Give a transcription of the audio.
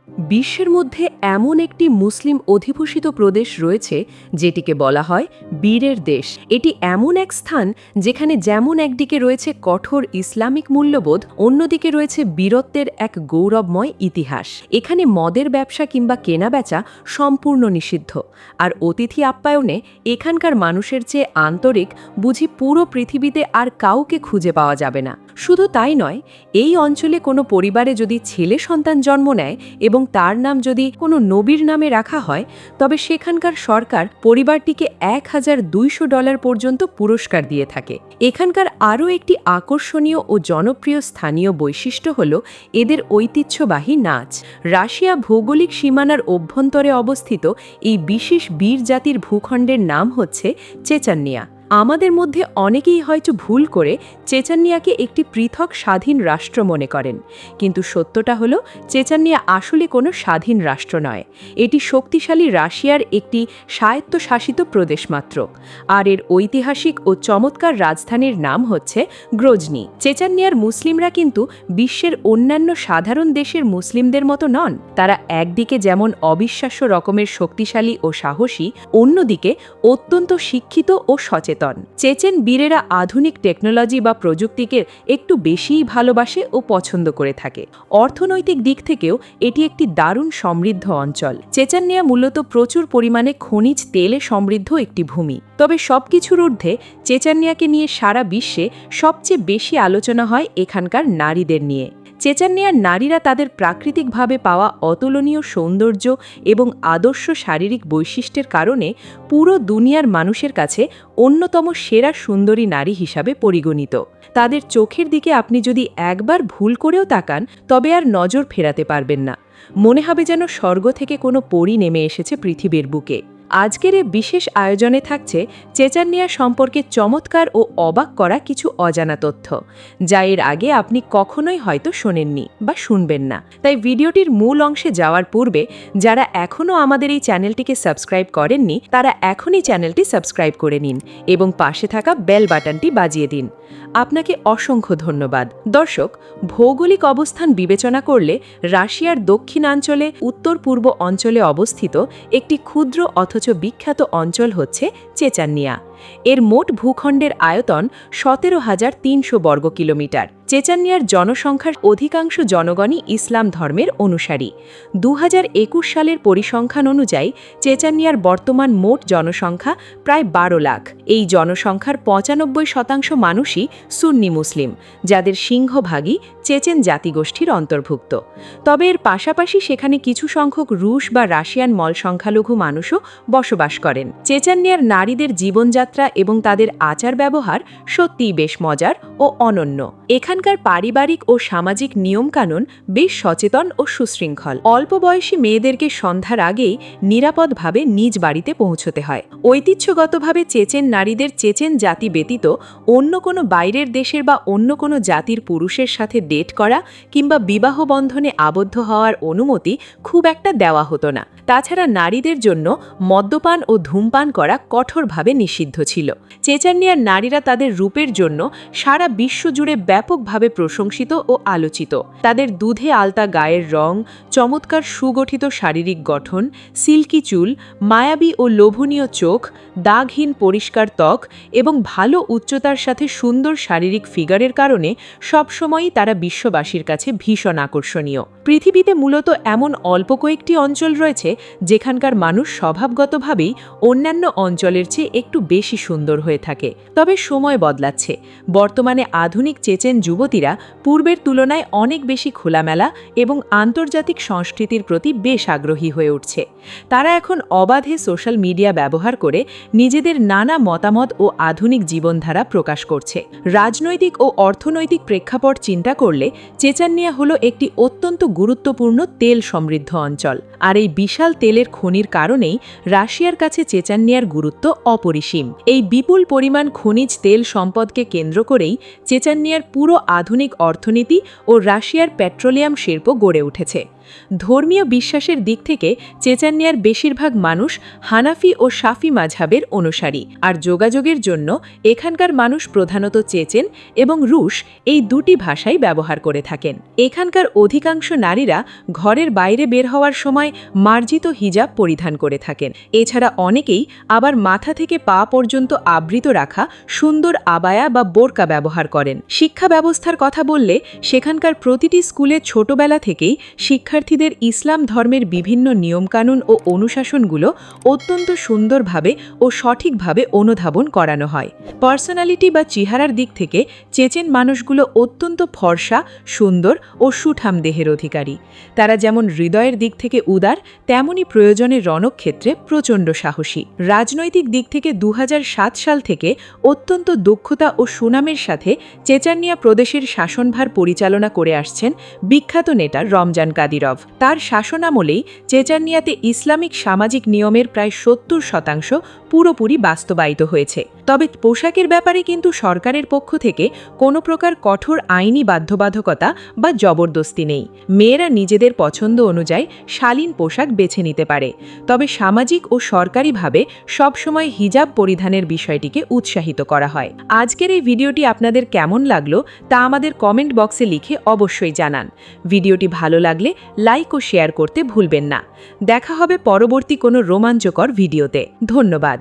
বিশ্বের মধ্যে এমন একটি মুসলিম অধিভূষিত প্রদেশ রয়েছে যেটিকে বলা হয় বীরের দেশ। এটি এমন এক স্থান যেখানে যেমন একদিকে রয়েছে কঠোর ইসলামিক মূল্যবোধ, অন্যদিকে রয়েছে বীরত্বের এক গৌরবময় ইতিহাস। এখানে মদের ব্যবসা কিংবা কেনাবেচা সম্পূর্ণ নিষিদ্ধ, আর অতিথি আপ্যায়নে এখানকার মানুষের চেয়ে আন্তরিক বুঝি পুরো পৃথিবীতে আর কাউকে খুঁজে পাওয়া যাবে না। শুধু তাই নয়, এই অঞ্চলে কোনো পরিবারে যদি ছেলে সন্তান জন্ম নেয় এবং তার নাম যদি কোনো নবীর নামে রাখা হয়, তবে সেখানকার সরকার পরিবারটিকে $1200 পর্যন্ত পুরস্কার দিয়ে থাকে। এখানকার আরও একটি আকর্ষণীয় ও জনপ্রিয় স্থানীয় বৈশিষ্ট্য হল এদের ঐতিহ্যবাহী নাচ। রাশিয়া ভৌগোলিক সীমানার অভ্যন্তরে অবস্থিত এই বিশেষ বীর জাতির ভূখণ্ডের নাম হচ্ছে চেচান্নিয়া। আমাদের মধ্যে অনেকেই হয়তো ভুল করে চেচান্নিয়াকে একটি পৃথক স্বাধীন রাষ্ট্র মনে করেন, কিন্তু সত্যটা হলো চেচান্নিয়া আসলে কোনো স্বাধীন রাষ্ট্র নয়। এটি শক্তিশালী রাশিয়ার একটি স্বায়ত্তশাসিত প্রদেশ মাত্র, আর এর ঐতিহাসিক ও চমৎকার রাজধানীর নাম হচ্ছে গ্রোজনি। চেচান্নিয়ার মুসলিমরা কিন্তু বিশ্বের অন্যান্য সাধারণ দেশের মুসলিমদের মতো নন। তারা একদিকে যেমন অবিশ্বাস্য রকমের শক্তিশালী ও সাহসী, অন্যদিকে অত্যন্ত শিক্ষিত ও সচেতন। চেচেন বীরেরা আধুনিক টেকনোলজি বা প্রযুক্তিকে একটু বেশিই ভালোবাসে ও পছন্দ করে থাকে। অর্থনৈতিক দিক থেকেও এটি একটি দারুণ সমৃদ্ধ অঞ্চল। চেচান্নিয়া মূলত প্রচুর পরিমাণে খনিজ তেলে সমৃদ্ধ একটি ভূমি। তবে সবকিছুর ঊর্ধ্বে চেচান্নিয়াকে নিয়ে সারা বিশ্বে সবচেয়ে বেশি আলোচনা হয় এখানকার নারীদের নিয়ে। চেচান্নিয়ার নারীরা তাদের প্রাকৃতিকভাবে পাওয়া অতুলনীয় সৌন্দর্য এবং আদর্শ শারীরিক বৈশিষ্ট্যের কারণে পুরো দুনিয়ার মানুষের কাছে অন্যতম সেরা সুন্দরী নারী হিসাবে পরিগণিত। তাদের চোখের দিকে আপনি যদি একবার ভুল করেও তাকান, তবে আর নজর ফেরাতে পারবেন না। মনে হবে যেন স্বর্গ থেকে কোনো পরী নেমে এসেছে পৃথিবীর বুকে। আজকের এই বিশেষ আয়োজনে থাকছে চেচান্নিয়া সম্পর্কে চমৎকার ও অবাক করা কিছু অজানা তথ্য, যা এর আগে আপনি কখনোই হয়তো শোনেননি বা শুনবেন না। তাই ভিডিওটির মূল অংশে যাওয়ার পূর্বে যারা এখনও আমাদের এই চ্যানেলটিকে সাবস্ক্রাইব করেননি, তারা এখনই চ্যানেলটি সাবস্ক্রাইব করে নিন এবং পাশে থাকা বেল বাটনটি বাজিয়ে দিন। আপনাকে অসংখ্য ধন্যবাদ। দর্শক, ভৌগোলিক অবস্থান বিবেচনা করলে রাশিয়ার দক্ষিণাঞ্চলে উত্তর পূর্ব অঞ্চলে অবস্থিত একটি ক্ষুদ্র অথচ বিখ্যাত অঞ্চল হচ্ছে চেচান্নিয়া। এর মোট ভূখণ্ডের আয়তন 17,300 বর্গ কিলোমিটার। চেচান্নিয়ার জনসংখ্যার অধিকাংশ জনগণই ইসলাম ধর্মের অনুসারী। 2021 সালের পরিসংখ্যান অনুযায়ী চেচান্নিয়ার বর্তমান মোট জনসংখ্যা প্রায় 12 লাখ। এই জনসংখ্যার 95% মানুষই সুন্নি মুসলিম, যাদের সিংহভাগই চেচেন জাতিগোষ্ঠীর অন্তর্ভুক্ত। তবে এর পাশাপাশি সেখানে কিছু সংখ্যক রুশ বা রাশিয়ান মল সংখ্যালঘু মানুষও বসবাস করেন। চেচান্নিয়ার নারীদের জীবনযাত্রা এবং তাদের আচার ব্যবহার সত্যিই বেশ মজার ও অনন্য। এখানকার পারিবারিক ও সামাজিক নিয়মকানুন বেশ সচেতন ও সুশৃঙ্খল। অল্প বয়সী মেয়েদেরকে সন্ধ্যার আগেই নিরাপদভাবে নিজ বাড়িতে পৌঁছতে হয়। ঐতিহ্যগতভাবে চেচেন নারীদের চেচেন জাতি ব্যতীত অন্য কোনো বাইরের দেশের বা অন্য কোনো জাতির পুরুষের সাথে ডেট করা কিংবা বিবাহ বন্ধনে আবদ্ধ হওয়ার অনুমতি খুব একটা দেওয়া হতো না। তাছাড়া নারীদের জন্য মদ্যপান ও ধূমপান করা কঠোরভাবে নিষিদ্ধ ছিল। চেচান্নিয়ার নারীরা তাদের রূপের জন্য সারা বিশ্ব জুড়ে ব্যাপকভাবে প্রশংসিত ও আলোচিত। তাদের দুধে আলতা গায়ের রং, চমৎকার সুগঠিত শারীরিক গঠন, সিল্কি চুল, মায়াবী ও লোভনীয় চোখ, দাগহীন পরিষ্কার ত্বক এবং ভালো উচ্চতার সাথে সুন্দর শারীরিক ফিগারের কারণে সবসময়ই তারা বিশ্ববাসীর কাছে ভীষণ আকর্ষণীয়। পৃথিবীতে মূলত এমন অল্প কয়েকটি অঞ্চল রয়েছে যেখানকার মানুষ স্বভাবগতভাবেই অন্যান্য অঞ্চলের চেয়ে একটু বেশি সুন্দর হয়ে থাকে। তবে সময় বদলাচ্ছে। বর্তমানে আধুনিক চেচেন যুবতীরা পূর্বের তুলনায় অনেক বেশি খোলামেলা এবং আন্তর্জাতিক সংস্কৃতির প্রতি বেশ আগ্রহী হয়ে উঠছে। তারা এখন অবাধে সোশ্যাল মিডিয়া ব্যবহার করে নিজেদের নানা মতামত ও আধুনিক জীবনধারা প্রকাশ করছে। রাজনৈতিক ও অর্থনৈতিক প্রেক্ষাপট চিন্তা করলে চেচান্নিয়া হলো একটি অত্যন্ত গুরুত্বপূর্ণ তেল সমৃদ্ধ অঞ্চল, আর এই বিশাল তেলের খনির কারণেই রাশিয়ার কাছে চেচান্নিয়ার গুরুত্ব অপরিসীম। এই বিপুল পরিমাণ খনিজ তেল সম্পদকে কেন্দ্র করেই চেচান্নিয়ার পুরো আধুনিক অর্থনীতি ও রাশিয়ার পেট্রোলিয়াম শিল্প গড়ে উঠেছে। ধর্মীয় বিশ্বাসের দিক থেকে চেচানিয়ার বেশিরভাগ মানুষ হানাফি ও শাফি মাঝহাবের অনুসারী, আর যোগাযোগের জন্য এখানকার মানুষ প্রধানত চেচেন এবং রুশ এই দুটি ভাষাই ব্যবহার করে থাকেন। এখানকার অধিকাংশ নারীরা ঘরের বাইরে বের হওয়ার সময় মার্জিত হিজাব পরিধান করে থাকেন। এছাড়া অনেকেই আবার মাথা থেকে পা পর্যন্ত আবৃত রাখা সুন্দর আবায়া বা বোরকা ব্যবহার করেন। শিক্ষা ব্যবস্থার কথা বললে সেখানকার প্রতিটি স্কুলে ছোটবেলা থেকেই শিক্ষার্থীদের ইসলাম ধর্মের বিভিন্ন নিয়মকানুন ও অনুশাসনগুলো অত্যন্ত সুন্দরভাবে ও সঠিকভাবে অনুধাবন করানো হয়। পার্সোনালিটি বা চেহারার দিক থেকে চেচেন মানুষগুলো অত্যন্ত ফর্সা, সুন্দর ও সুঠাম দেহের অধিকারী। তারা যেমন হৃদয়ের দিক থেকে উদার, তেমনই প্রয়োজনে রণক্ষেত্রে প্রচণ্ড সাহসী। রাজনৈতিক দিক থেকে 2007 সাল থেকে অত্যন্ত দক্ষতা ও সুনামের সাথে চেচানিয়া প্রদেশের শাসনভার পরিচালনা করে আসছেন বিখ্যাত নেতা রমজান কাদিরভ। তার শাসনামলেই চেচানিয়াতে ইসলামিক সামাজিক নিয়মের প্রায় 70% পুরোপুরি বাস্তবায়িত হয়েছে। তবে পোশাকের ব্যাপারে কিন্তু সরকারের পক্ষ থেকে কোনো প্রকার কঠোর আইনি বাধ্যবাধকতা বা জবরদস্তি নেই। মেয়েরা নিজেদের পছন্দ অনুযায়ী শালীন পোশাক বেছে নিতে পারে, তবে সামাজিক ও সরকারিভাবে সবসময় হিজাব পরিধানের বিষয়টিকে উৎসাহিত করা হয়। আজকের এই ভিডিওটি আপনাদের কেমন লাগলো তা আমাদের কমেন্ট বক্সে লিখে অবশ্যই জানান। ভিডিওটি ভালো লাগলে লাইক ও শেয়ার করতে ভুলবেন না। দেখা হবে পরবর্তী কোনো রোমাঞ্চকর ভিডিওতে। ধন্যবাদ।